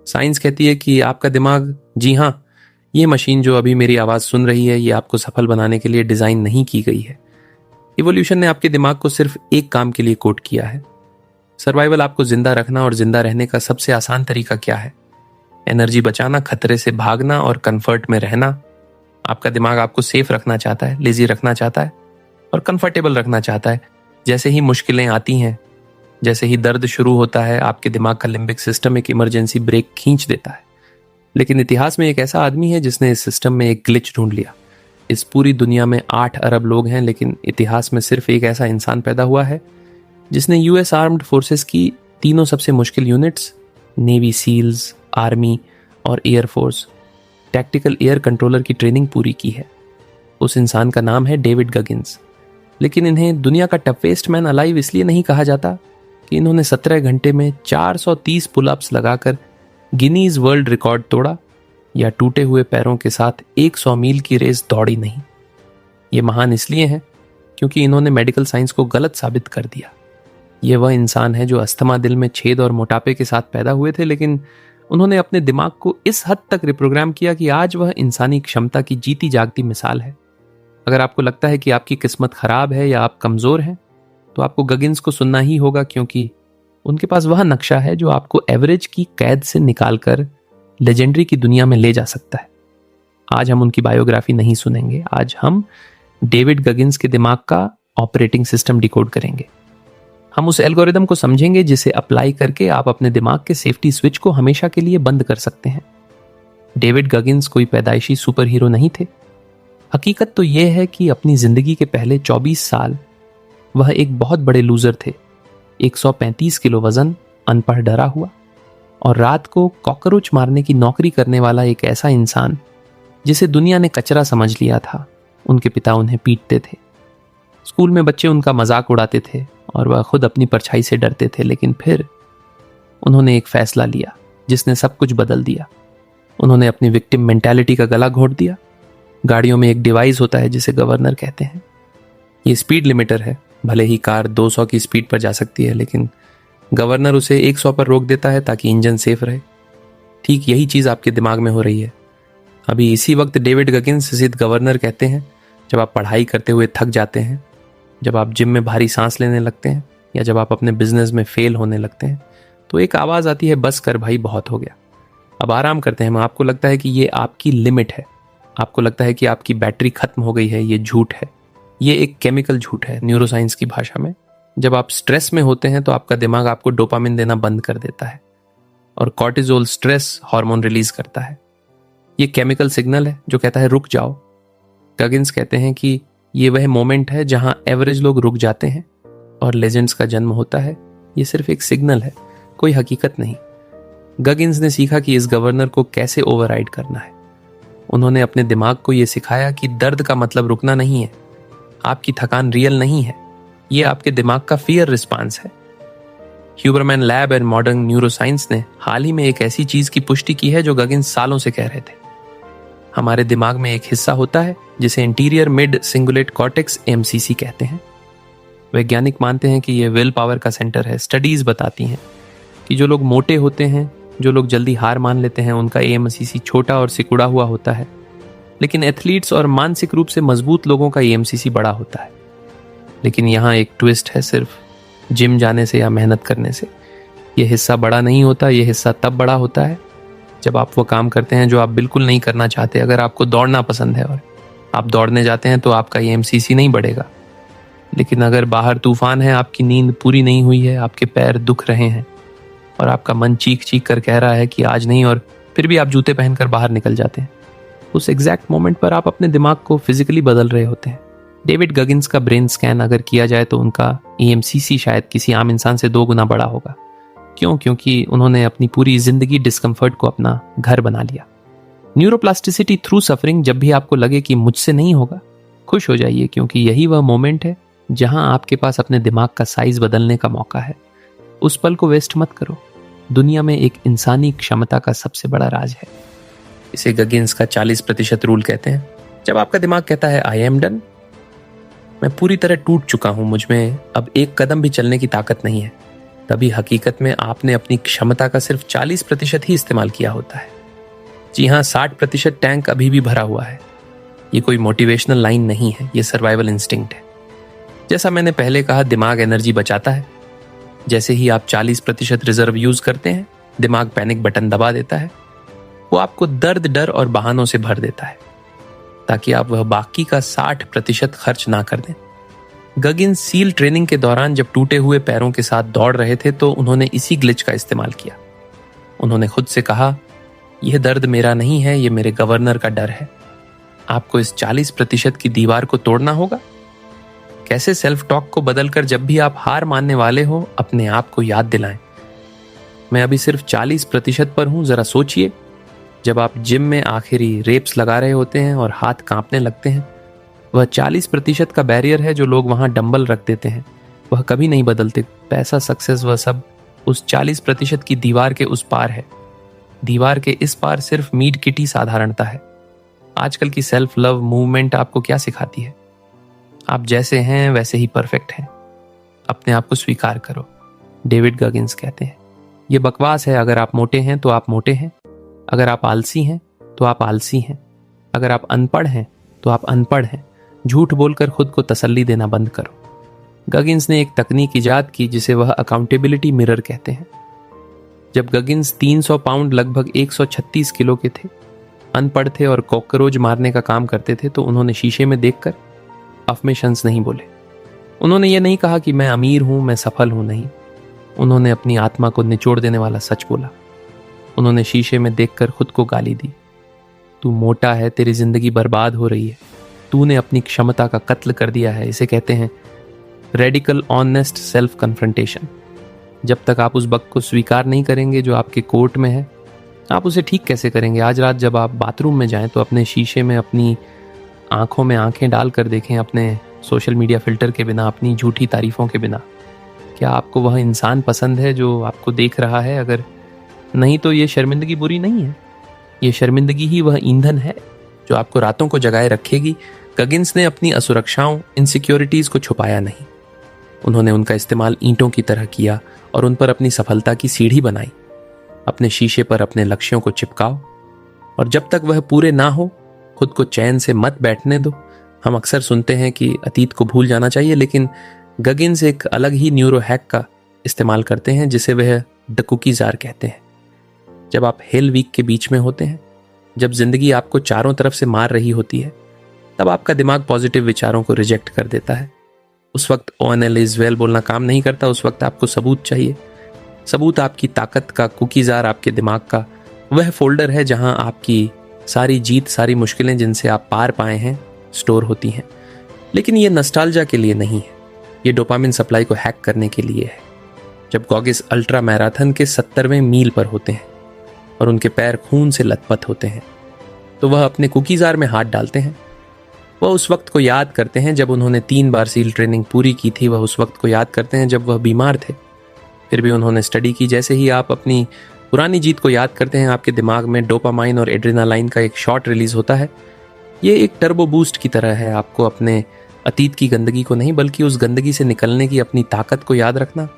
Science कहती है कि आपका दिमाग, जी हाँ, ये मशीन जो अभी मेरी आवाज़ सुन रही है, ये आपको सफल बनाने के लिए डिज़ाइन नहीं की गई है। इवोल्यूशन ने आपके दिमाग को सिर्फ एक काम के लिए कोड किया है। सर्वाइवल आपको जिंदा रखना, और जिंदा रहने का सबसे आसान तरीका क्या है? एनर्जी बचाना, खतरे से भागना और कंफर्ट में रहना। आपका दिमाग आपको सेफ रखना चाहता है, लेजी रखना चाहता है और कंफर्टेबल रखना चाहता है। जैसे ही मुश्किलें आती हैं, जैसे ही दर्द शुरू होता है, आपके दिमाग का लिम्बिक सिस्टम एक इमरजेंसी ब्रेक खींच देता है। लेकिन इतिहास में एक ऐसा आदमी है जिसने इस सिस्टम में एक ग्लिच ढूंढ लिया। इस पूरी दुनिया में 8 अरब लोग हैं, लेकिन इतिहास में सिर्फ एक ऐसा इंसान पैदा हुआ है जिसने यूएस आर्म्ड फोर्सेस की तीनों सबसे मुश्किल यूनिट्स, नेवी सील्स, आर्मी और एयरफोर्स, टैक्टिकल एयर कंट्रोलर की ट्रेनिंग पूरी की है। उस इंसान का नाम है डेविड गगिन्स। लेकिन इन्हें दुनिया का टफेस्ट मैन अलाइव इसलिए नहीं कहा जाता कि इन्होंने 17 घंटे में 430 पुलअप्स लगाकर गिनीज वर्ल्ड रिकॉर्ड तोड़ा, या टूटे हुए पैरों के साथ 100 मील की रेस दौड़ी नहीं। ये महान इसलिए हैं क्योंकि इन्होंने मेडिकल साइंस को गलत साबित कर दिया। ये वह इंसान है जो अस्थमा, दिल में छेद और मोटापे के साथ पैदा हुए थे, लेकिन उन्होंने अपने दिमाग को इस हद तक रिप्रोग्राम किया कि आज वह इंसानी क्षमता की जीती जागती मिसाल है। अगर आपको लगता है कि आपकी किस्मत खराब है या आप कमजोर हैं, तो आपको गगिन्स को सुनना ही होगा, क्योंकि उनके पास वह नक्शा है जो आपको एवरेज की कैद से निकालकर लेजेंडरी की दुनिया में ले जा सकता है। आज हम उनकी बायोग्राफी नहीं सुनेंगे, आज हम डेविड गगिन्स के दिमाग का ऑपरेटिंग सिस्टम डिकोड करेंगे। हम उस एल्गोरिदम को समझेंगे जिसे अप्लाई करके आप अपने दिमाग के सेफ्टी स्विच को हमेशा के लिए बंद कर सकते हैं। डेविड गगिन्स कोई पैदाइशी सुपर हीरो नहीं थे। हकीकत तो यह है कि अपनी जिंदगी के पहले 24 साल वह एक बहुत बड़े लूजर थे। 135 किलो वजन, अनपढ़, डरा हुआ और रात को कॉकरोच मारने की नौकरी करने वाला एक ऐसा इंसान जिसे दुनिया ने कचरा समझ लिया था। उनके पिता उन्हें पीटते थे, स्कूल में बच्चे उनका मजाक उड़ाते थे और वह खुद अपनी परछाई से डरते थे। लेकिन फिर उन्होंने एक फैसला लिया जिसने सब कुछ बदल दिया। उन्होंने अपनी विक्टिम मेंटालिटी का गला घोट दिया। गाड़ियों में एक डिवाइस होता है जिसे गवर्नर कहते हैं। ये स्पीड लिमिटर है। भले ही कार 200 की स्पीड पर जा सकती है, लेकिन गवर्नर उसे 100 पर रोक देता है ताकि इंजन सेफ रहे। ठीक यही चीज आपके दिमाग में हो रही है। अभी इसी वक्त डेविड गगिन्स जिसे गवर्नर कहते हैं, जब आप पढ़ाई करते हुए थक जाते हैं, जब आप जिम में भारी सांस लेने लगते हैं, या जब आप अपने बिजनेस में फेल होने लगते हैं, तो एक आवाज आती है, बस कर भाई, बहुत हो गया, अब आराम करते हैं। आपको लगता है कि ये आपकी लिमिट है। आपको लगता है कि आपकी बैटरी खत्म हो गई है। ये झूठ है। ये एक केमिकल झूठ है न्यूरोसाइंस की भाषा में। जब आप स्ट्रेस में होते हैं तो आपका दिमाग आपको डोपामिन देना बंद कर देता है और कॉर्टिजोल स्ट्रेस हार्मोन रिलीज करता है। ये केमिकल सिग्नल है जो कहता है रुक जाओ। गगिन्स कहते हैं कि ये वह मोमेंट है जहां एवरेज लोग रुक जाते हैं और लेजेंड्स का जन्म होता है। ये सिर्फ एक सिग्नल है, कोई हकीकत नहीं। गगिन्स ने सीखा कि इस गवर्नर को कैसे ओवरराइड करना है। उन्होंने अपने दिमाग को यह सिखाया कि दर्द का मतलब रुकना नहीं है, आपकी थकान रियल नहीं है, ये आपके दिमाग का फियर रिस्पांस है। Huberman lab and modern neuroscience ने हाल ही में एक ऐसी चीज की पुष्टि की है जो गगिन्स सालों से कह रहे थे। हमारे दिमाग में एक हिस्सा होता है जिसे interior mid cingulate cortex MCC कहते हैं। वैज्ञानिक मानते हैं कि यह विल पावर का सेंटर है। स्टडीज बताती हैं कि जो लोग मोटे होते हैं, जो लोग जल्दी हार मान लेते हैं, उनका एमसीसी छोटा और सिकुड़ा हुआ होता है। लेकिन एथलीट्स और मानसिक रूप से मजबूत लोगों का एमसीसी बड़ा होता है। लेकिन यहाँ एक ट्विस्ट है, सिर्फ जिम जाने से या मेहनत करने से यह हिस्सा बड़ा नहीं होता। यह हिस्सा तब बड़ा होता है जब आप वो काम करते हैं जो आप बिल्कुल नहीं करना चाहते। अगर आपको दौड़ना पसंद है और आप दौड़ने जाते हैं तो आपका एमसीसी नहीं बढ़ेगा। लेकिन अगर बाहर तूफान है, आपकी नींद पूरी नहीं हुई है, आपके पैर दुख रहे हैं और आपका मन चीख चीख कर कह रहा है कि आज नहीं, और फिर भी आप जूते पहनकर बाहर निकल जाते हैं, उस एग्जैक्ट मोमेंट पर आप अपने दिमाग को फिजिकली बदल रहे होते हैं। डेविड गगिन्स का ब्रेन स्कैन अगर किया जाए तो उनका एमसीसी शायद किसी आम इंसान से 2 गुना बड़ा होगा। क्यों? क्योंकि उन्होंने अपनी पूरी जिंदगी डिस्कम्फर्ट को अपना घर बना लिया। Neuroplasticity through suffering. जब भी आपको लगे कि मुझसे नहीं होगा, खुश हो जाइए, क्योंकि यही वह मोमेंट है जहां आपके पास अपने दिमाग का साइज बदलने का मौका है। उस पल को वेस्ट मत करो। दुनिया में एक इंसानी क्षमता का सबसे बड़ा राज है। इसे गगिन्स का 40% रूल कहते हैं। जब आपका दिमाग कहता है आई एम डन, मैं पूरी तरह टूट चुका हूं, मुझ में अब एक कदम भी चलने की ताकत नहीं है, तभी हकीकत में आपने अपनी क्षमता का सिर्फ 40% ही इस्तेमाल किया होता है। जी हाँ, 60% टैंक अभी भी भरा हुआ है। ये कोई मोटिवेशनल लाइन नहीं है, ये सर्वाइवल इंस्टिंक्ट है। जैसा मैंने पहले कहा, दिमाग एनर्जी बचाता है। जैसे ही आप 40% रिजर्व यूज करते हैं, दिमाग पैनिक बटन दबा देता है। वो आपको दर्द, डर और बहानों से भर देता है ताकि आप वह बाकी का 60% खर्च ना कर दें। गगिन्स सील ट्रेनिंग के दौरान जब टूटे हुए पैरों के साथ दौड़ रहे थे तो उन्होंने इसी ग्लिच का इस्तेमाल किया। उन्होंने खुद से कहा, यह दर्द मेरा नहीं है, यह मेरे गवर्नर का डर है। आपको इस 40% की दीवार को तोड़ना होगा। कैसे सेल्फ टॉक को बदलकर जब भी आप हार मानने वाले हो, अपने आप को याद दिलाएं, मैं अभी सिर्फ 40% पर हूं। जरा सोचिए, जब आप जिम में आखिरी रेप्स लगा रहे होते हैं और हाथ कांपने लगते हैं, वह 40% का बैरियर है जो लोग वहां डंबल रख देते हैं। वह कभी नहीं बदलते। पैसा, सक्सेस, वह सब उस 40% की दीवार के उस पार है। दीवार के इस पार सिर्फ मीड किटी साधारणता है। आजकल की सेल्फ लव मूवमेंट आपको क्या सिखाती है? आप जैसे हैं वैसे ही परफेक्ट हैं। अपने आप को स्वीकार करो। डेविड गगिन्स कहते हैं, यह बकवास है। अगर आप मोटे हैं तो आप मोटे हैं। अगर आप आलसी हैं तो आप आलसी हैं। अगर आप अनपढ़ हैं तो आप अनपढ़ हैं। झूठ बोलकर खुद को तसल्ली देना बंद करो। गगिन्स ने एक तकनीक इजाद की जिसे वह अकाउंटेबिलिटी मिरर कहते हैं। जब गगिन्स 300 पाउंड लगभग 136 किलो के थे, अनपढ़ थे और कॉकरोच मारने का काम करते थे, तो उन्होंने शीशे में देखकर अफर्मेशंस नहीं बोले। उन्होंने ये नहीं कहा कि मैं अमीर हूं, मैं सफल हूं। नहीं, उन्होंने अपनी आत्मा को निचोड़ देने वाला सच बोला। उन्होंने शीशे में देखकर खुद को गाली दी। तू मोटा है, तेरी जिंदगी बर्बाद हो रही है, तूने अपनी क्षमता का कत्ल कर दिया है। इसे कहते हैं रेडिकल ऑनेस्ट सेल्फ कन्फ्रंटेशन। जब तक आप उस बग को स्वीकार नहीं करेंगे जो आपके कोर्ट में है, आप उसे ठीक कैसे करेंगे? आज रात जब आप बाथरूम में जाएं तो अपने शीशे में अपनी आंखों में आंखें डालकर देखें, अपने सोशल मीडिया फिल्टर के बिना, अपनी झूठी तारीफों के बिना। क्या आपको वह इंसान पसंद है जो आपको देख रहा है? अगर नहीं तो ये शर्मिंदगी बुरी नहीं है। ये शर्मिंदगी ही वह ईंधन है जो आपको रातों को जगाए रखेगी। गगिन्स ने अपनी असुरक्षाओं, इनसिक्योरिटीज को छुपाया नहीं। उन्होंने उनका इस्तेमाल ईंटों की तरह किया और उन पर अपनी सफलता की सीढ़ी बनाई। अपने शीशे पर अपने लक्ष्यों को चिपकाओ और जब तक वह पूरे ना हो, खुद को चैन से मत बैठने दो। हम अक्सर सुनते हैं कि अतीत को भूल जाना चाहिए, लेकिन गगिन्स एक अलग ही न्यूरो हैक का इस्तेमाल करते हैं जिसे वह द कुकी जार कहते हैं। जब आप हेल वीक के बीच में होते हैं, जब जिंदगी आपको चारों तरफ से मार रही होती है, तब आपका दिमाग पॉजिटिव विचारों को रिजेक्ट कर देता है। उस वक्त ONL इज वेल बोलना काम नहीं करता। उस वक्त आपको सबूत चाहिए। सबूत आपकी ताकत का, कुकीजार आपके दिमाग का वह फोल्डर है जहां आपकी सारी जीत, सारी मुश्किलें जिनसे आप पार पाए हैं, स्टोर होती हैं। लेकिन ये नॉस्टैल्जिया के लिए नहीं है, ये डोपामिन सप्लाई को हैक करने के लिए है। जब गॉगिस अल्ट्रा मैराथन के 70वें मील पर होते हैं और उनके पैर खून से लथपथ होते हैं, तो वह अपने कुकीजार में हाथ डालते हैं। वह उस वक्त को याद करते हैं जब उन्होंने 3 बार सील ट्रेनिंग पूरी की थी। वह उस वक्त को याद करते हैं जब वह बीमार थे, फिर भी उन्होंने स्टडी की। जैसे ही आप अपनी पुरानी जीत को याद करते हैं, आपके दिमाग में डोपामाइन और एड्रेनालाइन का एक शॉट रिलीज होता है। ये एक टर्बो बूस्ट की तरह है। आपको अपने अतीत की गंदगी को नहीं, बल्कि उस गंदगी से निकलने की अपनी ताकत को याद रखना।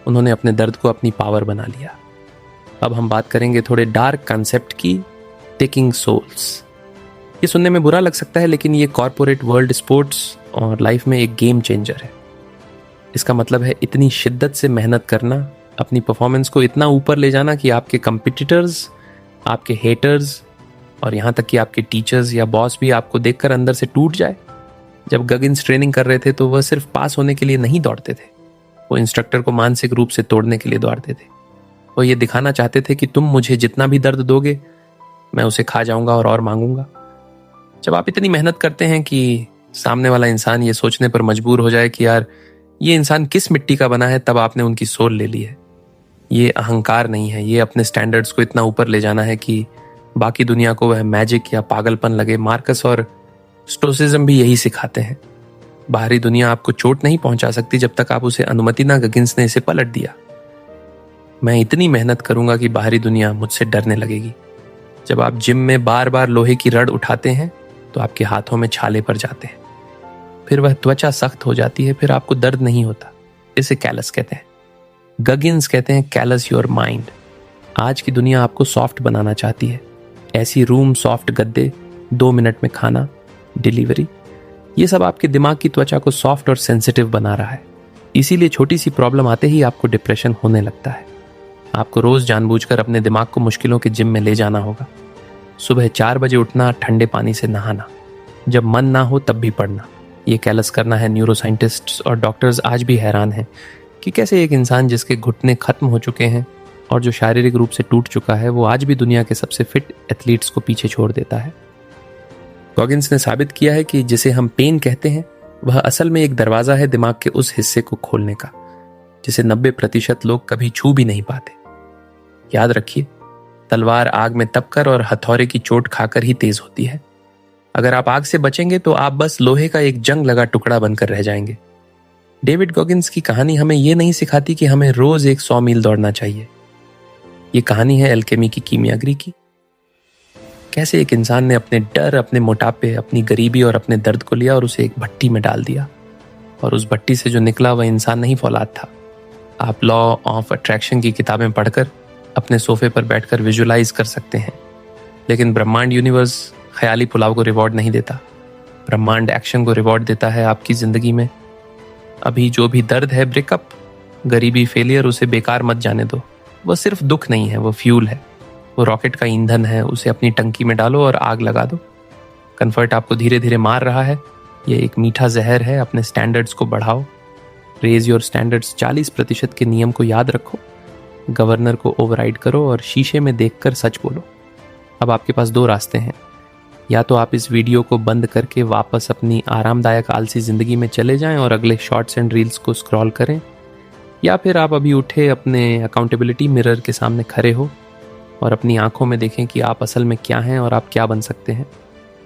उन्होंने अपने दर्द को अपनी पावर बना लिया। अब हम बात करेंगे थोड़े डार्क कंसेप्ट की, टेकिंग सोल्स। ये सुनने में बुरा लग सकता है, लेकिन ये कॉर्पोरेट वर्ल्ड, स्पोर्ट्स और लाइफ में एक गेम चेंजर है। इसका मतलब है इतनी शिद्दत से मेहनत करना, अपनी परफॉर्मेंस को इतना ऊपर ले जाना कि आपके कंपिटिटर्स, आपके हेटर्स और यहाँ तक कि आपके टीचर्स या बॉस भी आपको देखकर अंदर से टूट जाए। जब गगिन्स ट्रेनिंग कर रहे थे तो वह सिर्फ पास होने के लिए नहीं दौड़ते थे, वो इंस्ट्रक्टर को मानसिक रूप से तोड़ने के लिए दौड़ते थे। वो ये दिखाना चाहते थे कि तुम मुझे जितना भी दर्द दोगे, मैं उसे खा जाऊंगा और मांगूंगा। जब आप इतनी मेहनत करते हैं कि सामने वाला इंसान ये सोचने पर मजबूर हो जाए कि यार ये इंसान किस मिट्टी का बना है, तब आपने उनकी सोल ले ली है। ये अहंकार नहीं है, ये अपने स्टैंडर्ड्स को इतना ऊपर ले जाना है कि बाकी दुनिया को वह मैजिक या पागलपन लगे। मार्कस और स्टोसिज्म भी यही सिखाते हैं। बाहरी दुनिया आपको चोट नहीं पहुंचा सकती जब तक आप उसे अनुमति ना। गगिन्स ने इसे पलट दिया। मैं इतनी मेहनत करूंगा कि बाहरी दुनिया मुझसे डरने लगेगी। जब आप जिम में बार बार लोहे की रड उठाते हैं तो आपके हाथों में छाले पड़ जाते हैं, फिर वह त्वचा सख्त हो जाती है, फिर आपको दर्द नहीं होता। इसे कैलस कहते हैं। गगिन्स कहते हैं कैलस योर माइंड। आज की दुनिया आपको सॉफ्ट बनाना चाहती है। ऐसी रूम, सॉफ्ट गद्दे, 2 मिनट में खाना, डिलीवरी, ये सब आपके दिमाग की त्वचा को सॉफ्ट और सेंसिटिव बना रहा है। इसीलिए छोटी सी प्रॉब्लम आते ही आपको डिप्रेशन होने लगता है। आपको रोज जानबूझकर अपने दिमाग को मुश्किलों के जिम में ले जाना होगा। सुबह 4 बजे उठना, ठंडे पानी से नहाना, जब मन ना हो तब भी पढ़ना, ये कैलस करना है। न्यूरोसाइंटिस्ट्स और डॉक्टर्स आज भी हैरान हैं कि कैसे एक इंसान जिसके घुटने खत्म हो चुके हैं और जो शारीरिक रूप से टूट चुका है, वो आज भी दुनिया के सबसे फिट एथलीट्स को पीछे छोड़ देता है। गॉगिन्स ने साबित किया है कि जिसे हम पेन कहते हैं, वह असल में एक दरवाजा है दिमाग के उस हिस्से को खोलने का, जिसे 90% लोग कभी छू भी नहीं पाते। याद रखिए, तलवार आग में तपकर और हथौरे की चोट खाकर ही तेज होती है। अगर आप आग से बचेंगे तो आप बस लोहे का एक जंग लगा टुकड़ा बनकर रह जाएंगे। डेविड गॉगिन्स की कहानी हमें यह नहीं सिखाती कि हमें रोज 100 मील दौड़ना चाहिए। ये कहानी है एल्केमी की कीमियागरी की। कैसे एक इंसान ने अपने डर, अपने मोटापे, अपनी गरीबी और अपने दर्द को लिया और उसे एक भट्टी में डाल दिया, और उस भट्टी से जो निकला वह इंसान नहीं, फौलाद था। आप लॉ ऑफ अट्रैक्शन की किताबें पढ़कर अपने सोफे पर बैठकर विजुलाइज कर सकते हैं, लेकिन ब्रह्मांड, यूनिवर्स ख्याली पुलाव को रिवॉर्ड नहीं देता। ब्रह्मांड एक्शन को रिवॉर्ड देता है आपकी जिंदगी में। अभी जो भी दर्द है, ब्रेकअप, गरीबी, फेलियर, उसे बेकार मत जाने दो। वह सिर्फ दुख नहीं है, वो फ्यूल है, वो रॉकेट का ईंधन है। उसे अपनी टंकी में डालो और आग लगा दो। कंफर्ट आपको धीरे धीरे मार रहा है, यह एक मीठा जहर है। अपने स्टैंडर्ड्स को बढ़ाओ, रेज योर स्टैंडर्ड्स। 40% के नियम को याद रखो, गवर्नर को ओवरराइड करो और शीशे में देखकर सच बोलो। अब आपके पास 2 रास्ते हैं। या तो आप इस वीडियो को बंद करके वापस अपनी आरामदायक आलसी जिंदगी में चले जाएं और अगले शॉर्ट्स एंड रील्स को स्क्रॉल करें, या फिर आप अभी उठे अपने अकाउंटेबिलिटी मिरर के सामने खड़े हो और अपनी आंखों में देखें कि आप असल में क्या हैं और आप क्या बन सकते हैं।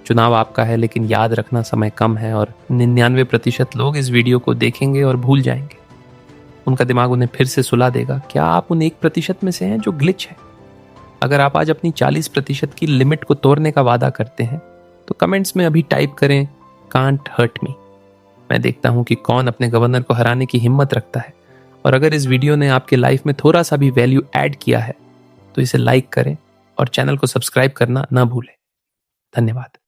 चुनाव आपका है, लेकिन याद रखना समय कम है और 99% लोग इस वीडियो को देखेंगे और भूल जाएंगे। उनका दिमाग उन्हें फिर से सुला देगा। क्या आप उन 1% में से हैं जो ग्लिच है? अगर आप आज अपनी 40% की लिमिट को तोड़ने का वादा करते हैं तो कमेंट्स में अभी टाइप करें, कांट हर्ट मी। मैं देखता हूं कि कौन अपने गवर्नर को हराने की हिम्मत रखता है। और अगर इस वीडियो ने आपके लाइफ में थोड़ा सा भी वैल्यू ऐड किया है तो इसे लाइक करें और चैनल को सब्सक्राइब करना ना भूलें। धन्यवाद।